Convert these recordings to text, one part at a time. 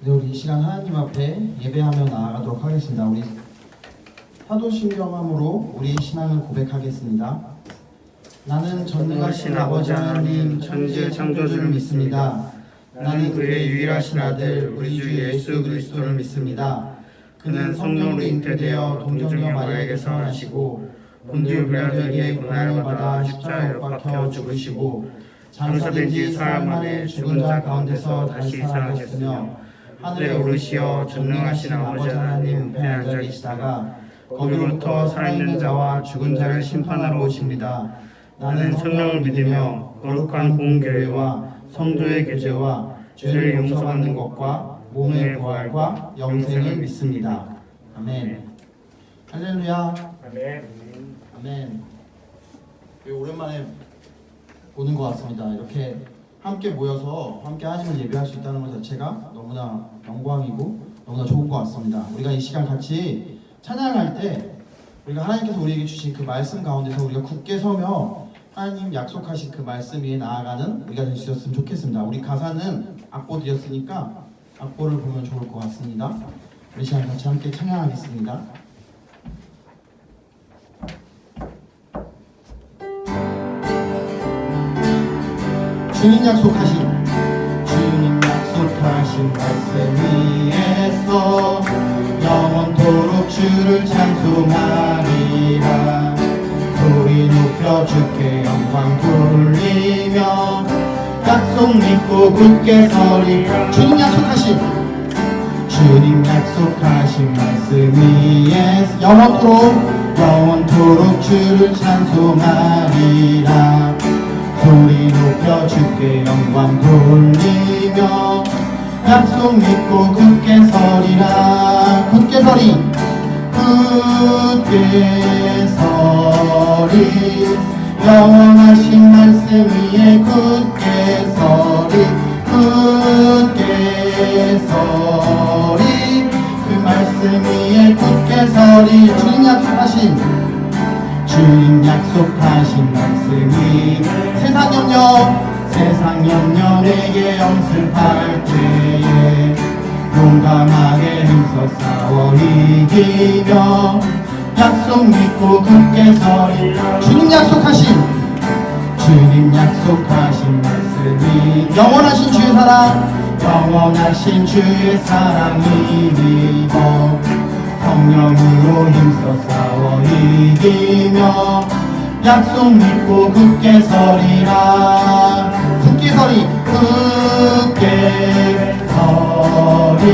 네, 우리 이 시간 하나님 앞에 예배하며 나아가도록 하겠습니다. 우리 사도신경함으로 우리 신앙을 고백하겠습니다. 나는 전능하신 아버지 하나님 천지의 창조주를 믿습니다. 나는 그의 유일하신 아들 우리 주 예수 그리스도를 믿습니다. 그는 성령으로 잉태되어 동정녀 마리아에게서 나시고 본디오 빌라도에게 고난을 받아 십자가에 못 박혀 죽으시고 장사된 지 사흘 만에 죽은 자 가운데서 다시 살아나셨으며 하늘에 오르시어 전능하신 아버지 하나님 우편에 앉아 계시다가 거기로부터 살아있는 자와 죽은 자를 심판하러 오십니다. 나는 성령을 믿으며 거룩한 공교회와 성도의 교제와 죄를 용서받는 것과 몸의 부활과 영생을 믿습니다. 아멘. 할렐루야. 아멘. 아멘. 오랜만에 보는 것 같습니다. 이렇게 함께 모여서 함께 하나님을 예배할 수 있다는 것 자체가 너무나 영광이고 너무나 좋은 것 같습니다. 우리가 이 시간 같이 찬양할 때 우리가 하나님께서 우리에게 주신 그 말씀 가운데서 우리가 굳게 서며 하나님 약속하신 그 말씀 위에 나아가는 우리가 될 수 있었으면 좋겠습니다. 우리 가사는 악보 드렸으니까 악보를 보면 좋을 것 같습니다. 우리 시간 같이 함께 찬양하겠습니다. 주님 약속하신 말씀 위에서 영원토록 주를 찬송하리라. 소리 높여 주께 영광 돌리며 약속 믿고 굳게 서리라. 주님 약속하신 말씀 위에서 영원토록 주를 찬송하리라. 소리 높여 주께 영광 돌리며 약속 믿고 굳게 서리라. 굳게 서리 영원하신 말씀 위에 굳게 서리 그 말씀 위에 굳게 서리. 주님 약속하신 말씀이 세상 염려 내게 엄습할 때에 용감하게 힘써 싸워 이기며 약속 믿고 굳게 서리라. 주님 약속하신 말씀이 영원하신 주의 사랑이 믿어 성령으로 힘써 싸워 이기며 약속 믿고 굳게 서리라. 굳게 서리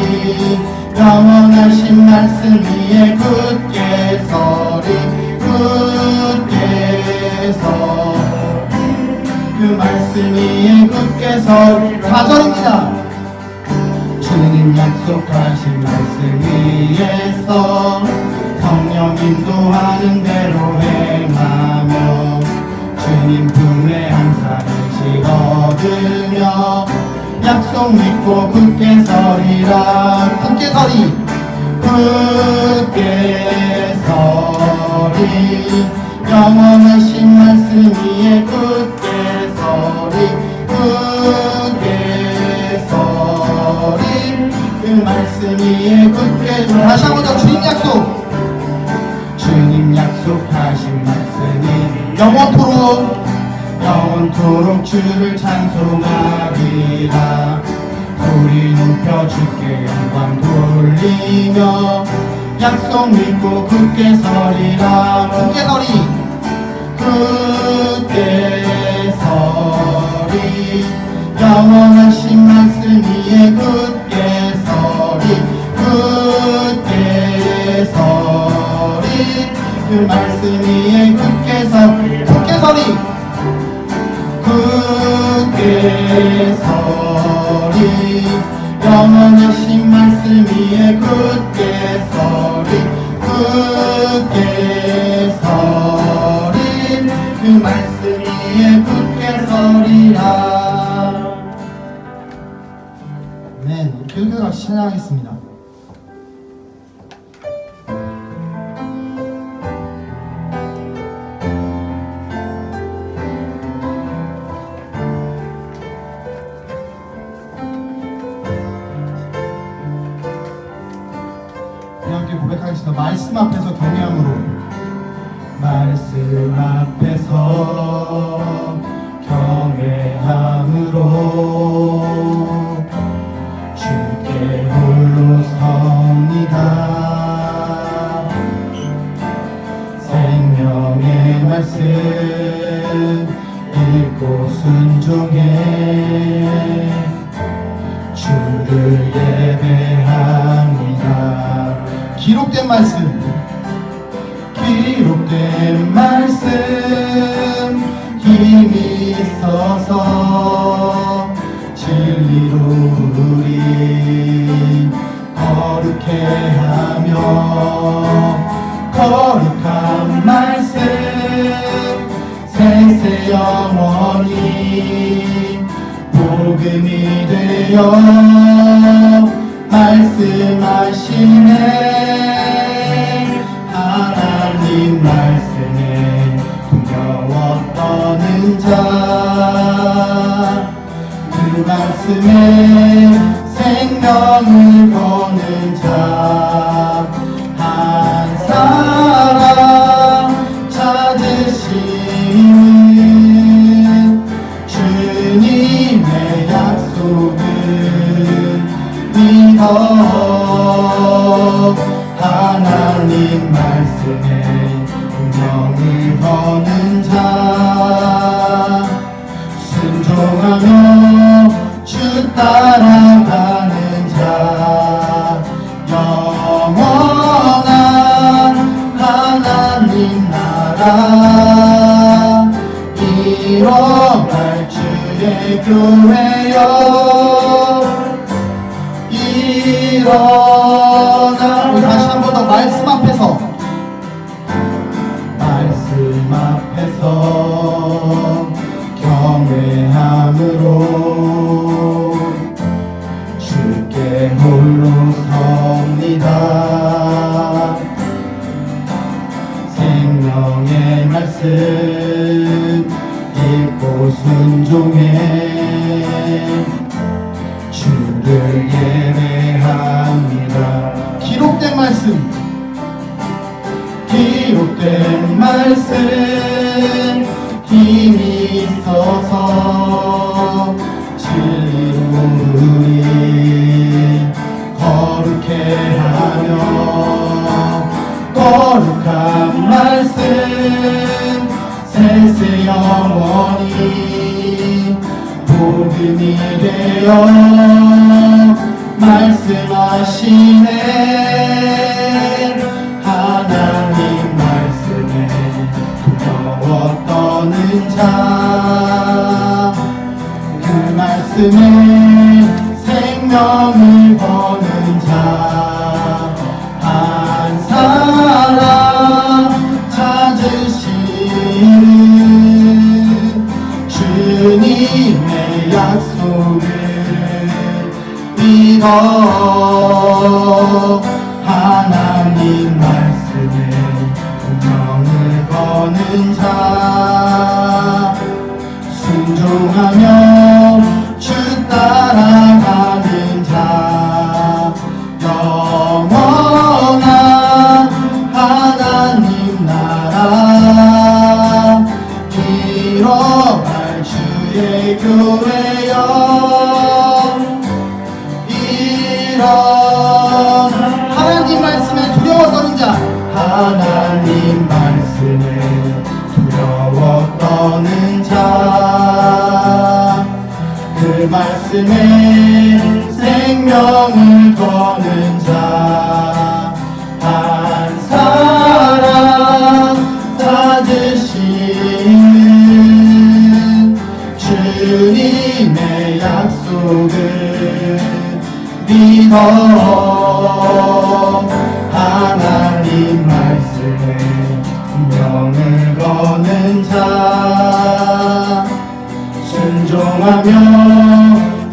영원하신 말씀 위에 굳게 서리 그 말씀 위에 굳게 서리. 4절입니다. 주님 약속하신 말씀 위에서 성령 인도하는 대로 행하며 주님 품에 항상 얻으며 약속 믿고 굳게 서리라. 굳게 서리 영원하신 말씀 위에 굳게 서리 그 말씀 위에 굳게. 다시 한번 더. 주님 약속하신 말씀이 영원토록 주를 찬송하리라. 소리 높여 주께 영광 돌리며 약속 믿고 굳게 서리라. 굳게 서리 영원하신 말씀 위에 굳게 서리 그 말씀 위에 굳게 서리. 영원하신 말씀 위에 굳게 서리 그 말씀 위에 굳게 서리라. 네, 교회 같이 찬양하겠습니다. 우리 함께 고백하겠습니다. 말씀 앞에서 경외함으로. 말씀 앞에서 경외함으로 주께 홀로 섭니다. 생명의 말씀 읽고 순종해 주를 예배합니다. 기록된 말씀, 기록된 말씀 힘이 있어서 진리로 우리 거룩해 하며 거룩한 말씀 세세 영원히 복음이 되어 말씀하시네. 하나님 말씀에 두려워 떠는 자, 그 말씀에 생명을 거는 자 한 사람 찾으시는 주님의 약속을 믿어 하나님 말씀에 운명을 거는 자 순종하며 주 따라가는 자 영원한 하나님 나라 일어날 주의 교회여 일어나. 우리 다시 한 번 더 말씀 앞에서 말씀 앞에서 경외함으로 주께 홀로 섭니다. 생명의 말씀 읽고 순종해 주를 예배합니다. 기록된 말씀, 기록된 말씀 힘이 있어서 진리로 우리 거룩해 하며 거룩한 말씀 세세 영원히 복음이 되어 말씀하시네. 하나님 말씀에 두려워 떠는 자, 그 말씀에 생명을 거는 자 한 사람 찾으시는 주님의 약속을 믿어 하나님 말씀에 운명을 거는 자 순종하며 주 따라가는 자 영원한 하나님 나라 일어날 주의 교회여 일어나. 하나님 말씀에 두려워 떠는 자, 하나님 말씀에 두려워 떠는 자, 그 말씀에 생명을 거는 자 한 사람 찾으시는 주님의 약속을 믿어 하나님 말씀에 운명을 거는 자 순종하며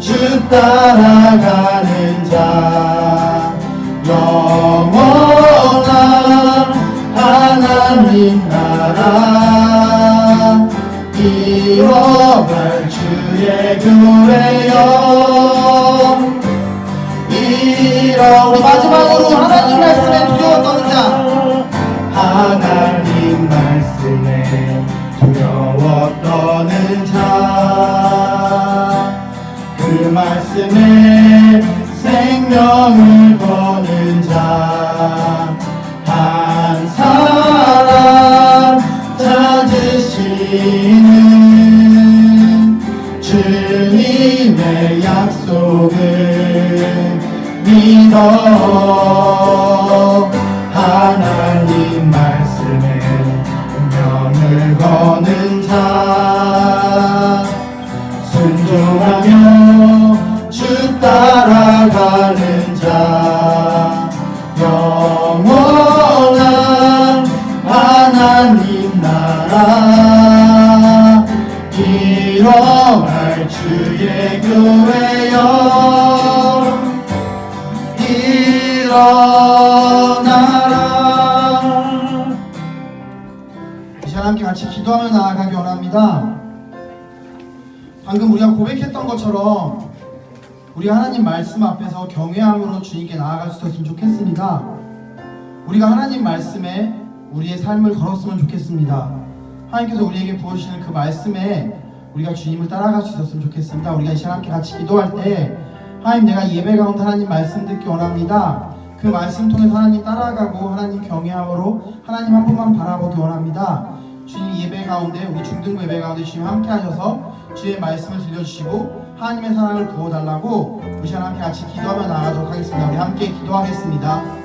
주 따라가는 자 영원한 하나님 나라 이뤄갈 주의 교회여 싫어. 우리 마지막으로 하나님 말씀에 두려워 떠는 자. 하나님 말씀에 두려워 떠는 자, 그 말씀에 생명을 거는 자, 한 사람 찾으시는 주님의 약속을 믿어. 하나님 말씀에 운명을 거는 자, 순종하며 주 따라가는 자, 영원한 하나님 나라 일어날 주의 교회여 일어나라. 이 시간 함께 같이 기도하며 나아가기 원합니다. 방금 우리가 고백했던 것처럼 우리 하나님 말씀 앞에서 경외함으로 주님께 나아갈 수 있었으면 좋겠습니다. 우리가 하나님 말씀에 우리의 삶을 걸었으면 좋겠습니다. 하나님께서 우리에게 부어주시는 그 말씀에 우리가 주님을 따라갈 수 있었으면 좋겠습니다. 우리가 이 시간 함께 같이 기도할 때 하나님, 내가 예배 가운데 하나님 말씀 듣기 원합니다. 그 말씀 통해서 하나님 따라가고 하나님 경외함으로 하나님 한 분만 바라보기 원합니다. 주님 예배 가운데, 우리 중등부 예배 가운데 주님 함께 하셔서 주의 말씀을 들려주시고 하나님의 사랑을 부어달라고 우리 시간 함께 같이 기도하며 나아가도록 하겠습니다. 우리 함께 기도하겠습니다.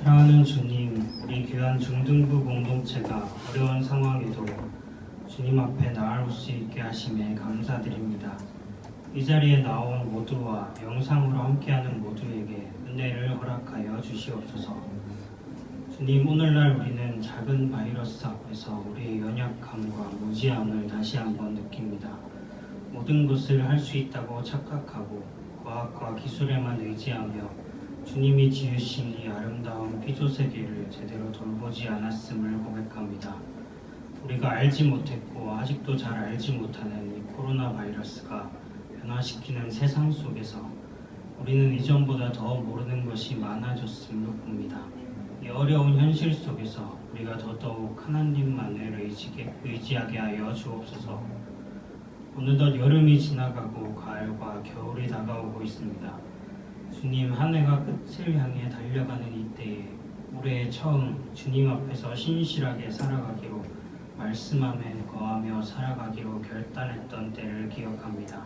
사랑하는 주님, 우리 귀한 중등부 공동체가 어려운 상황에도 주님 앞에 나아올 수 있게 하심에 감사드립니다. 이 자리에 나온 모두와 영상으로 함께하는 모두에게 은혜를 허락하여 주시옵소서. 주님, 오늘날 우리는 작은 바이러스 앞에서 우리의 연약함과 무지함을 다시 한번 느낍니다. 모든 것을 할 수 있다고 착각하고 과학과 기술에만 의지하며 주님이 지으신 이 아름다운 피조세계를 제대로 돌보지 않았음을 고백합니다. 우리가 알지 못했고 아직도 잘 알지 못하는 이 코로나 바이러스가 변화시키는 세상 속에서 우리는 이전보다 더 모르는 것이 많아졌음을 봅니다. 이 어려운 현실 속에서 우리가 더더욱 하나님만을 의지하게 하여 주옵소서. 어느덧 여름이 지나가고 가을과 겨울이 다가오고 있습니다. 주님, 한 해가 끝을 향해 달려가는 이때에 올해 처음 주님 앞에서 신실하게 살아가기로 말씀함에 거하며 살아가기로 결단했던 때를 기억합니다.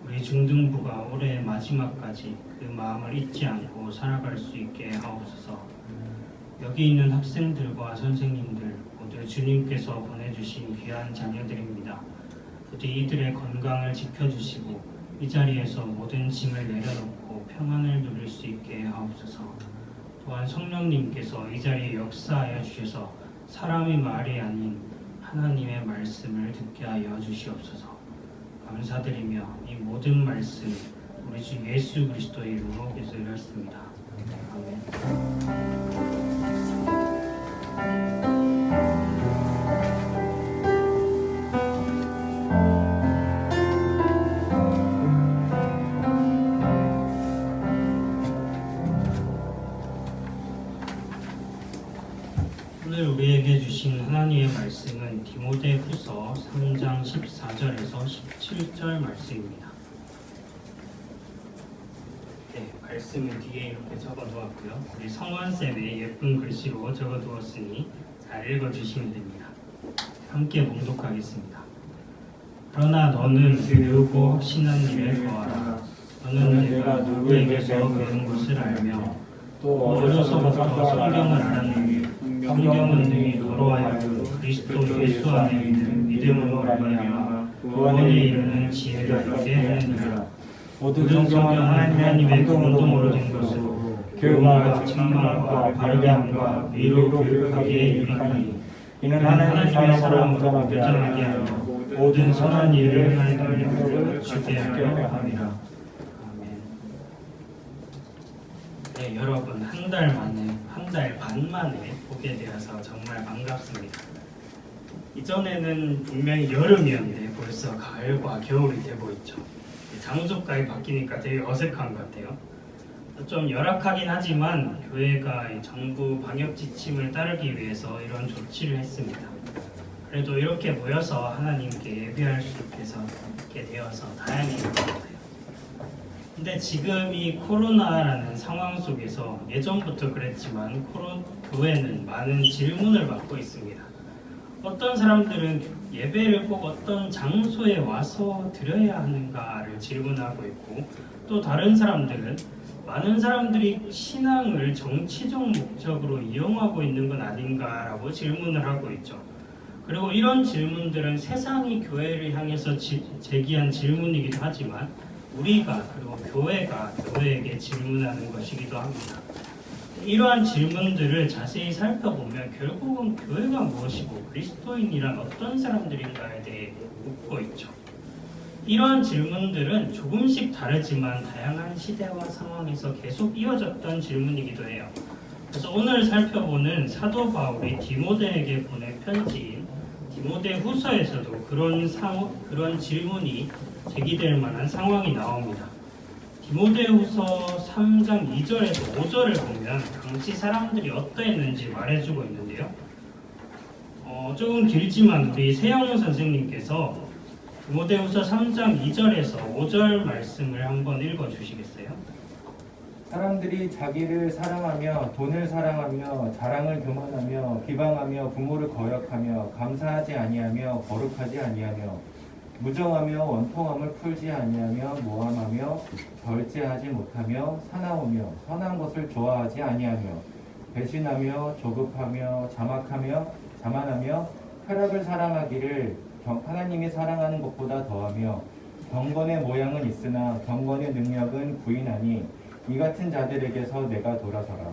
우리 중등부가 올해의 마지막까지 그 마음을 잊지 않고 살아갈 수 있게 하옵소서. 여기 있는 학생들과 선생님들 모두 주님께서 보내주신 귀한 자녀들입니다. 부디 이들의 건강을 지켜주시고 이 자리에서 모든 짐을 내려놓고 평안을 누릴 수 있게 하옵소서. 또한 성령님께서 이 자리에 역사하여 주셔서 사람의 말이 아닌 하나님의 말씀을 듣게 하여 주시옵소서. 감사드리며 이 모든 말씀 우리 주 예수 그리스도의 이름으로 기도드렸습니다. 아멘. 오늘 우리에게 주신 하나님의 말씀은 디모데후서 3장 14절에서 17절 말씀입니다. 네, 말씀은 뒤에 이렇게 적어두었고요. 우리 성원쌤의 예쁜 글씨로 적어두었으니 잘 읽어주시면 됩니다. 함께 봉독하겠습니다. 그러나 너는 배우고 신한 일에 거하라. 너는 내가 누구에게서 배운 것을 알며 또 어려서부터 성경을 알았느니 성경은 능히 너로 하여금 그리스도 예수 안에 있는 믿음으로 말미암아 구원에 이르는 지혜를 알게 하느니라. 모든 성경은 하나님의 공동으로 된 것으로 교훈과 책망과 바르게함과 의로 교육하기에 유익하니 이는 하나님의 사람으로 교정하게 하며 모든 선한 일을 행하는 능력을 주게 하려 함이라. 아멘. 네, 여러분 한 달 반 만에 보게 되어서 정말 반갑습니다. 이전에는 분명히 여름이었는데 벌써 가을과 겨울이 되고 있죠. 장소까지 바뀌니까 되게 어색한 것 같아요. 좀 열악하긴 하지만 교회가 정부 방역 지침을 따르기 위해서 이런 조치를 했습니다. 그래도 이렇게 모여서 하나님께 예배할 수 있게 되어서 다행인 것 같아요. 근데 지금 이 코로나라는 상황 속에서 예전부터 그랬지만 교회는 많은 질문을 받고 있습니다. 어떤 사람들은 예배를 꼭 어떤 장소에 와서 드려야 하는가를 질문하고 있고, 또 다른 사람들은 많은 사람들이 신앙을 정치적 목적으로 이용하고 있는 건 아닌가라고 질문을 하고 있죠. 그리고 이런 질문들은 세상이 교회를 향해서 제기한 질문이기도 하지만 우리가 그리고 교회가 교회에게 질문하는 것이기도 합니다. 이러한 질문들을 자세히 살펴보면 결국은 교회가 무엇이고 그리스도인이란 어떤 사람들인가에 대해 묻고 있죠. 이러한 질문들은 조금씩 다르지만 다양한 시대와 상황에서 계속 이어졌던 질문이기도 해요. 그래서 오늘 살펴보는 사도 바울이 디모데에게 보낸 편지인 디모데 후서에서도 그런 질문이 제기될 만한 상황이 나옵니다. 디모데후서 3장 2절에서 5절을 보면 당시 사람들이 어떠했는지 말해주고 있는데요. 조금 길지만 우리 세영 선생님께서 디모데후서 3장 2절에서 5절 말씀을 한번 읽어주시겠어요? 사람들이 자기를 사랑하며 돈을 사랑하며 자랑을 교만하며 비방하며 부모를 거역하며 감사하지 아니하며 거룩하지 아니하며 무정하며 원통함을 풀지 아니하며 모함하며 절제하지 못하며 사나우며 선한 것을 좋아하지 아니하며 배신하며 조급하며 자만하며 쾌락을 사랑하기를 하나님이 사랑하는 것보다 더하며 경건의 모양은 있으나 경건의 능력은 부인하니 이 같은 자들에게서 내가 돌아서라.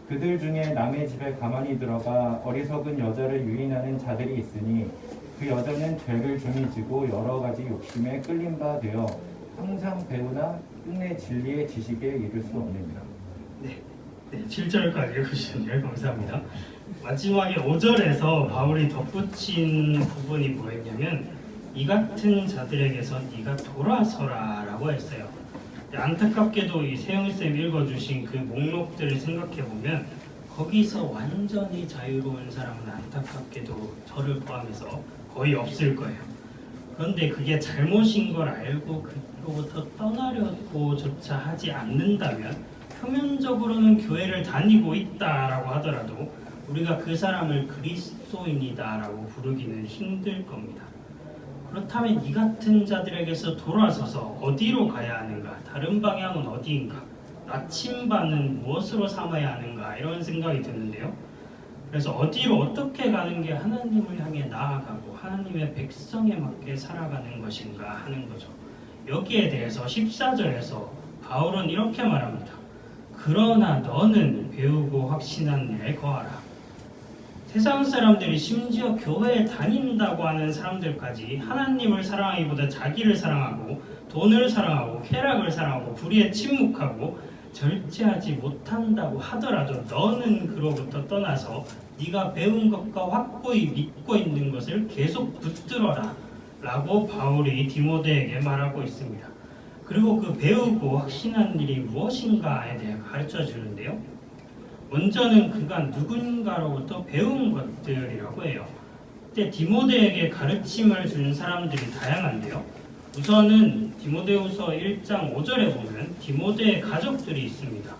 그들 중에 남의 집에 가만히 들어가 어리석은 여자를 유인하는 자들이 있으니 그 여자는 죄를 중히 지고 여러 가지 욕심에 끌린 바 되어 항상 배우나 끝내 진리의 지식에 이를 수 없느니라. 네, 7절까지 읽으시네요. 감사합니다. 마지막에 5절에서 바울이 덧붙인 부분이 뭐였냐면 이 같은 자들에게서 네가 돌아서라 라고 했어요. 안타깝게도 이 세영쌤 읽어주신 그 목록들을 생각해보면 거기서 완전히 자유로운 사람은 안타깝게도 저를 포함해서 거의 없을 거예요. 그런데 그게 잘못인 걸 알고 그로부터 떠나려고조차 하지 않는다면 표면적으로는 교회를 다니고 있다라고 하더라도 우리가 그 사람을 그리스도인이다라고 부르기는 힘들 겁니다. 그렇다면 이 같은 자들에게서 돌아서서 어디로 가야 하는가? 다른 방향은 어디인가? 나침반은 무엇으로 삼아야 하는가? 이런 생각이 드는데요. 그래서 어디로 어떻게 가는 게 하나님을 향해 나아가고 하나님의 백성에 맞게 살아가는 것인가 하는 거죠. 여기에 대해서 14절에서 바울은 이렇게 말합니다. 그러나 너는 배우고 확신한 일에 거하라. 세상 사람들이 심지어 교회에 다닌다고 하는 사람들까지 하나님을 사랑하기보다 자기를 사랑하고 돈을 사랑하고 쾌락을 사랑하고 불의에 침묵하고 절제하지 못한다고 하더라도 너는 그로부터 떠나서 네가 배운 것과 확고히 믿고 있는 것을 계속 붙들어라 라고 바울이 디모데에게 말하고 있습니다. 그리고 그 배우고 확신한 일이 무엇인가에 대해 가르쳐 주는데요. 먼저는 그가 누군가로부터 배운 것들이라고 해요. 그때 디모데에게 가르침을 준 사람들이 다양한데요. 우선은 디모데후서 1장 5절에 보면 디모데의 가족들이 있습니다.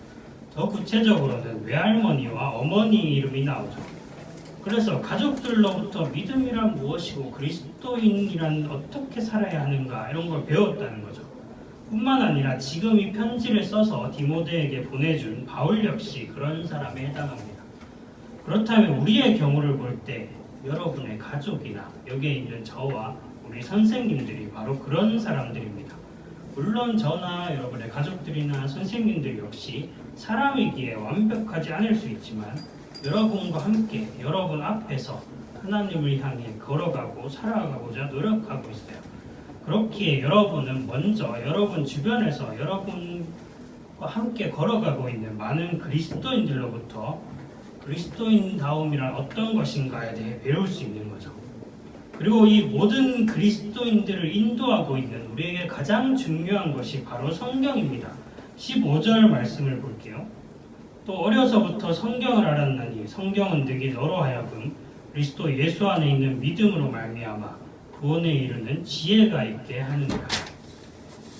더 구체적으로는 외할머니와 어머니 이름이 나오죠. 그래서 가족들로부터 믿음이란 무엇이고 그리스도인이란 어떻게 살아야 하는가 이런 걸 배웠다는 거죠. 뿐만 아니라 지금 이 편지를 써서 디모데에게 보내준 바울 역시 그런 사람에 해당합니다. 그렇다면 우리의 경우를 볼 때 여러분의 가족이나 여기에 있는 저와 우리 선생님들이 바로 그런 사람들입니다. 물론 저나 여러분의 가족들이나 선생님들 역시 사람이기에 완벽하지 않을 수 있지만 여러분과 함께 여러분 앞에서 하나님을 향해 걸어가고 살아가고자 노력하고 있어요. 그렇기에 여러분은 먼저 여러분 주변에서 여러분과 함께 걸어가고 있는 많은 그리스도인들로부터 그리스도인다움이란 어떤 것인가에 대해 배울 수 있는 거죠. 그리고 이 모든 그리스도인들을 인도하고 있는 우리에게 가장 중요한 것이 바로 성경입니다. 15절 말씀을 볼게요. 또 어려서부터 성경을 알았나니 성경은 너희 너로 하여금 그리스도 예수 안에 있는 믿음으로 말미암아 구원에 이르는 지혜가 있게 하느니라.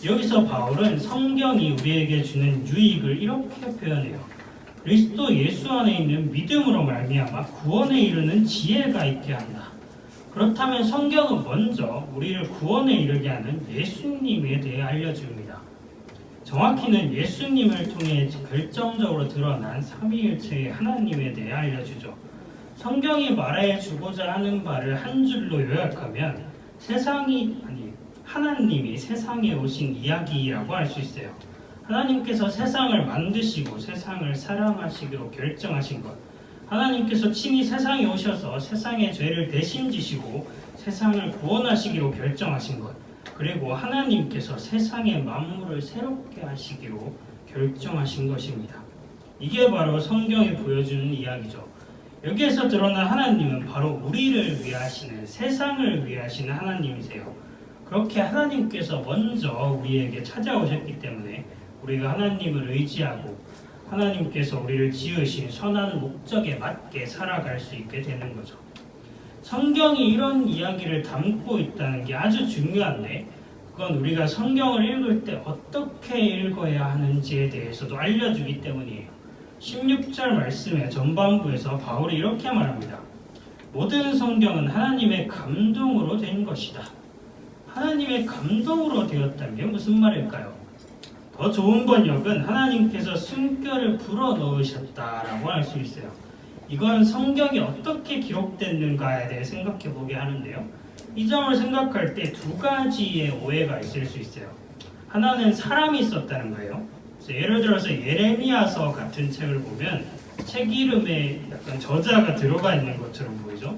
여기서 바울은 성경이 우리에게 주는 유익을 이렇게 표현해요. 그리스도 예수 안에 있는 믿음으로 말미암아 구원에 이르는 지혜가 있게 한다. 그렇다면 성경은 먼저 우리를 구원에 이르게 하는 예수님에 대해 알려줍니다. 정확히는 예수님을 통해 결정적으로 드러난 삼위일체의 하나님에 대해 알려주죠. 성경이 말해주고자 하는 바를 한 줄로 요약하면 하나님이 세상에 오신 이야기라고 할 수 있어요. 하나님께서 세상을 만드시고 세상을 사랑하시기로 결정하신 것, 하나님께서 친히 세상에 오셔서 세상의 죄를 대신 지시고 세상을 구원하시기로 결정하신 것, 그리고 하나님께서 세상의 만물을 새롭게 하시기로 결정하신 것입니다. 이게 바로 성경이 보여주는 이야기죠. 여기에서 드러난 하나님은 바로 우리를 위하시는, 세상을 위하시는 하나님이세요. 그렇게 하나님께서 먼저 우리에게 찾아오셨기 때문에 우리가 하나님을 의지하고 하나님께서 우리를 지으신 선한 목적에 맞게 살아갈 수 있게 되는 거죠. 성경이 이런 이야기를 담고 있다는 게 아주 중요한데 그건 우리가 성경을 읽을 때 어떻게 읽어야 하는지에 대해서도 알려주기 때문이에요. 16절 말씀의 전반부에서 바울이 이렇게 말합니다. 모든 성경은 하나님의 감동으로 된 것이다. 하나님의 감동으로 되었다는 게 무슨 말일까요? 더 좋은 번역은 하나님께서 숨결을 불어넣으셨다라고 할 수 있어요. 이건 성경이 어떻게 기록됐는가에 대해 생각해 보게 하는데요. 이 점을 생각할 때 두 가지의 오해가 있을 수 있어요. 하나는 사람이 썼다는 거예요. 예를 들어서 예레미야서 같은 책을 보면 책 이름에 약간 저자가 들어가 있는 것처럼 보이죠.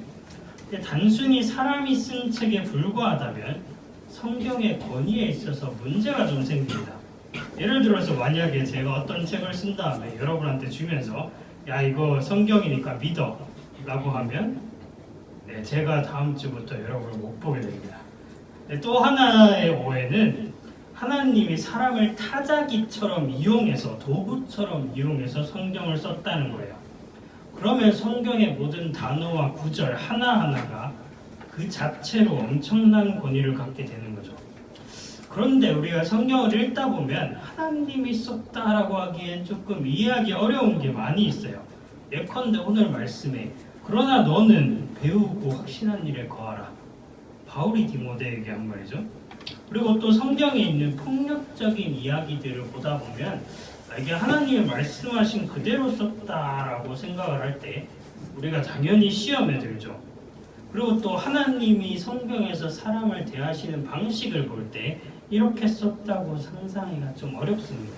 근데 단순히 사람이 쓴 책에 불과하다면 성경의 권위에 있어서 문제가 좀 생깁니다. 예를 들어서 만약에 제가 어떤 책을 쓴 다음에 여러분한테 주면서 야 이거 성경이니까 믿어 라고 하면 제가 다음 주부터 여러분을 못 보게 됩니다. 또 하나의 오해는 하나님이 사람을 타자기처럼 이용해서 도구처럼 이용해서 성경을 썼다는 거예요. 그러면 성경의 모든 단어와 구절 하나하나가 그 자체로 엄청난 권위를 갖게 되는 거죠. 그런데 우리가 성경을 읽다 보면 하나님이 썼다라고 하기엔 조금 이해하기 어려운 게 많이 있어요. 예컨대 오늘 말씀에 그러나 너는 배우고 확신한 일에 거하라. 바울이 디모데에게 한 말이죠. 그리고 또 성경에 있는 폭력적인 이야기들을 보다 보면 이게 하나님이 말씀하신 그대로 썼다라고 생각을 할 때 우리가 당연히 시험에 들죠. 그리고 또 하나님이 성경에서 사람을 대하시는 방식을 볼 때 이렇게 썼다고 상상하기가 좀 어렵습니다.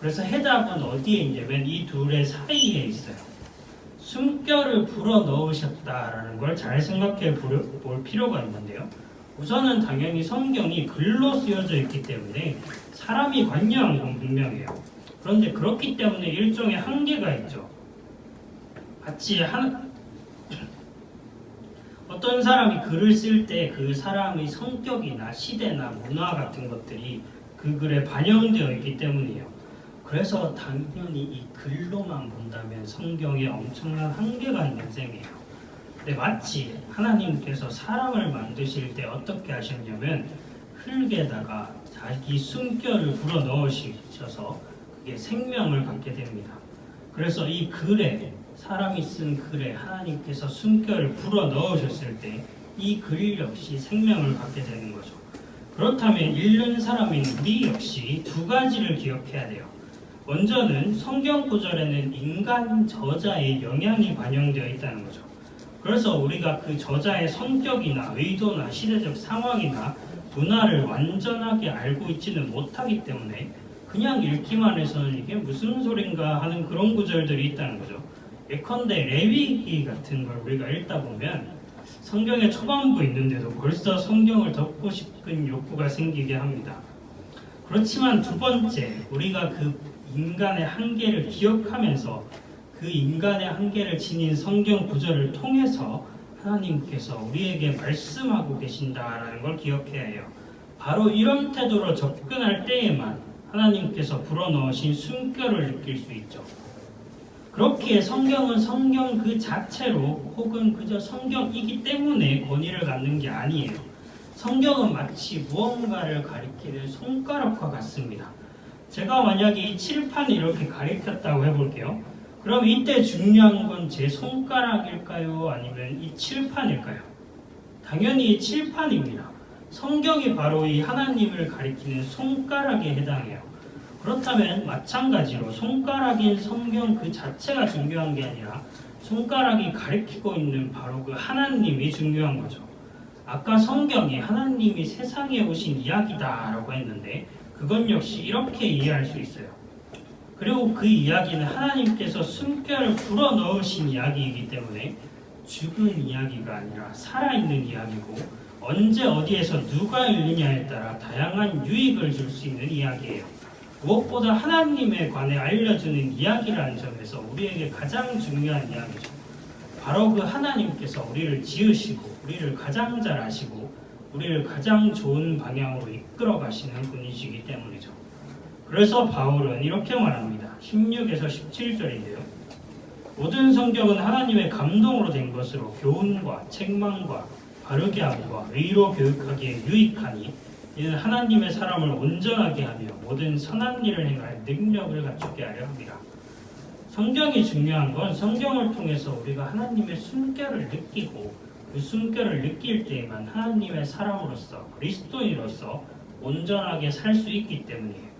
그래서 해답은 어디에 있냐면 이 둘의 사이에 있어요. 숨결을 불어넣으셨다라는 걸 잘 생각해 볼 필요가 있는데요. 우선은 당연히 성경이 글로 쓰여져 있기 때문에 사람이 관여한 건 분명해요. 그런데 그렇기 때문에 일종의 한계가 있죠. 마치 어떤 사람이 글을 쓸 때 그 사람의 성격이나 시대나 문화 같은 것들이 그 글에 반영되어 있기 때문이에요. 그래서 당연히 이 글로만 본다면 성경에 엄청난 한계가 있는 셈이에요. 근데 마치 하나님께서 사람을 만드실 때 어떻게 하셨냐면 흙에다가 자기 숨결을 불어넣으셔서 그게 생명을 갖게 됩니다. 그래서 이 글에 사람이 쓴 글에 하나님께서 숨결을 불어넣으셨을 때 이 글 역시 생명을 갖게 되는 거죠. 그렇다면 읽는 사람인 우리 역시 두 가지를 기억해야 돼요. 먼저는 성경 구절에는 인간 저자의 영향이 반영되어 있다는 거죠. 그래서 우리가 그 저자의 성격이나 의도나 시대적 상황이나 문화를 완전하게 알고 있지는 못하기 때문에 그냥 읽기만 해서는 이게 무슨 소린가 하는 그런 구절들이 있다는 거죠. 예컨대 레위기 같은 걸 우리가 읽다 보면 성경의 초반부 있는데도 벌써 성경을 덮고 싶은 욕구가 생기게 합니다. 그렇지만 두 번째, 우리가 그 인간의 한계를 기억하면서 그 인간의 한계를 지닌 성경 구절을 통해서 하나님께서 우리에게 말씀하고 계신다라는 걸 기억해야 해요. 바로 이런 태도로 접근할 때에만 하나님께서 불어넣으신 숨결을 느낄 수 있죠. 그렇기에 성경은 성경 그 자체로 혹은 그저 성경이기 때문에 권위를 갖는 게 아니에요. 성경은 마치 무언가를 가리키는 손가락과 같습니다. 제가 만약에 이 칠판을 이렇게 가리켰다고 해볼게요. 그럼 이때 중요한 건 제 손가락일까요? 아니면 이 칠판일까요? 당연히 이 칠판입니다. 성경이 바로 이 하나님을 가리키는 손가락에 해당해요. 그렇다면 마찬가지로 손가락인 성경 그 자체가 중요한 게 아니라 손가락이 가리키고 있는 바로 그 하나님이 중요한 거죠. 아까 성경이 하나님이 세상에 오신 이야기다라고 했는데 그건 역시 이렇게 이해할 수 있어요. 그리고 그 이야기는 하나님께서 숨결을 불어넣으신 이야기이기 때문에 죽은 이야기가 아니라 살아있는 이야기고 언제 어디에서 누가 읽느냐에 따라 다양한 유익을 줄 수 있는 이야기예요. 무엇보다 하나님에 관해 알려주는 이야기라는 점에서 우리에게 가장 중요한 이야기죠. 바로 그 하나님께서 우리를 지으시고 우리를 가장 잘 아시고 우리를 가장 좋은 방향으로 이끌어 가시는 분이시기 때문이죠. 그래서 바울은 이렇게 말합니다. 16에서 17절인데요. 모든 성경은 하나님의 감동으로 된 것으로 교훈과 책망과 바르게 함과 의로 교육하기에 유익하니 이는 하나님의 사람을 온전하게 하며 모든 선한 일을 행할 능력을 갖추게 하려 합니다. 성경이 중요한 건 성경을 통해서 우리가 하나님의 숨결을 느끼고 그 숨결을 느낄 때에만 하나님의 사람으로서 그리스도인으로서 온전하게 살 수 있기 때문이에요.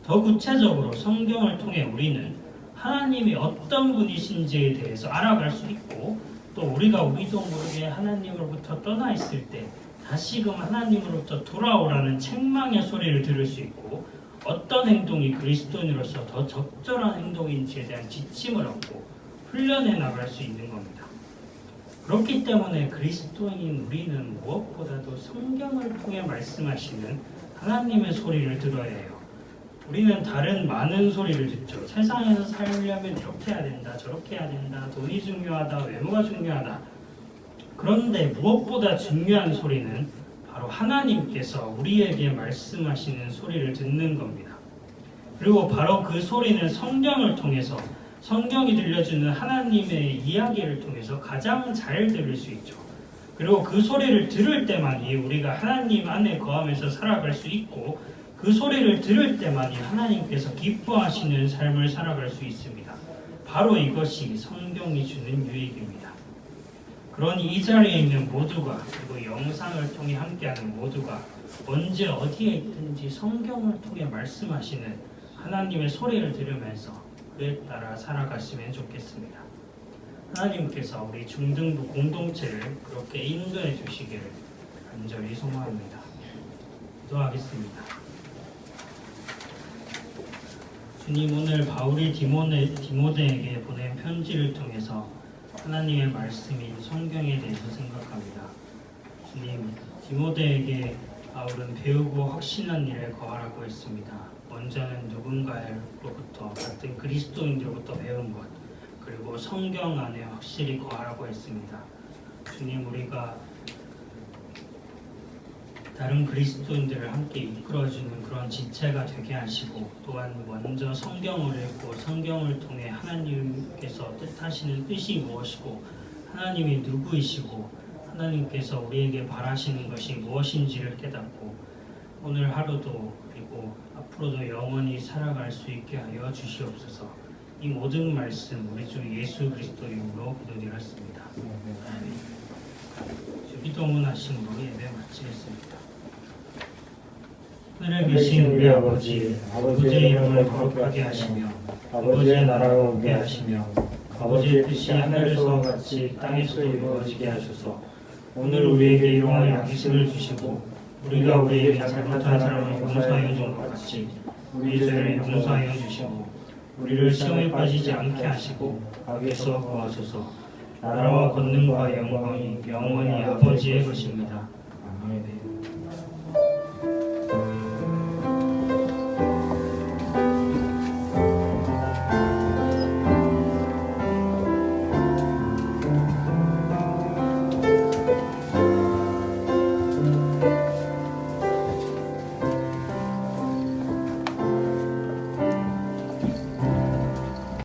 더 구체적으로 성경을 통해 우리는 하나님이 어떤 분이신지에 대해서 알아갈 수 있고 또 우리가 우리도 모르게 하나님으로부터 떠나 있을 때 다시금 하나님으로부터 돌아오라는 책망의 소리를 들을 수 있고 어떤 행동이 그리스도인으로서 더 적절한 행동인지에 대한 지침을 얻고 훈련해 나갈 수 있는 겁니다. 그렇기 때문에 그리스도인인 우리는 무엇보다도 성경을 통해 말씀하시는 하나님의 소리를 들어야 해요. 우리는 다른 많은 소리를 듣죠. 세상에서 살려면 이렇게 해야 된다, 저렇게 해야 된다, 돈이 중요하다, 외모가 중요하다. 그런데 무엇보다 중요한 소리는 바로 하나님께서 우리에게 말씀하시는 소리를 듣는 겁니다. 그리고 바로 그 소리는 성경을 통해서 성경이 들려주는 하나님의 이야기를 통해서 가장 잘 들을 수 있죠. 그리고 그 소리를 들을 때만이 우리가 하나님 안에 거하면서 살아갈 수 있고 그 소리를 들을 때만이 하나님께서 기뻐하시는 삶을 살아갈 수 있습니다. 바로 이것이 성경이 주는 유익입니다. 그러니 이 자리에 있는 모두가 그리고 영상을 통해 함께하는 모두가 언제 어디에 있든지 성경을 통해 말씀하시는 하나님의 소리를 들으면서 그에 따라 살아갔으면 좋겠습니다. 하나님께서 우리 중등부 공동체를 그렇게 인도해 주시기를 간절히 소망합니다. 기도하겠습니다. 주님, 오늘 바울이 디모데에게 보낸 편지를 통해서 하나님의 말씀인 성경에 대해서 생각합니다. 주님, 디모데에게 바울은 배우고 확신한 일에 거하라고 했습니다. 먼저는 누군가로부터 같은 그리스도인들로부터 배운 것, 그리고 성경 안에 확실히 거하라고 했습니다. 주님, 우리가 다른 그리스도인들을 함께 이끌어주는 그런 지체가 되게 하시고 또한 먼저 성경을 읽고 성경을 통해 하나님께서 뜻하시는 뜻이 무엇이고 하나님이 누구이시고 하나님께서 우리에게 바라시는 것이 무엇인지를 깨닫고 오늘 하루도 그리고 앞으로도 영원히 살아갈 수 있게 하여 주시옵소서. 이 모든 말씀 우리 주 예수 그리스도 이름으로 기도드렸습니다. 아멘. 기도문하심으로 예배 마치겠습니다. 하늘에 계신 우리 아버지, 아버지의 이름을 거룩하게 하시며 아버지의 나라가 오게 하시며 아버지의 뜻이 하늘에서와 같이 땅에서도 이루어지게 하소서. 오늘 우리에게 일용할 양식을 주시고 우리가 우리에게 잘못한 사람을 용서하여 준 것 같이 우리 죄를 용서하여 주시고 우리를 시험에 빠지지 않게 하시고 악에서 구하소서. 나라와 권능과 영광이 영원히 아버지의 것입니다. 아멘.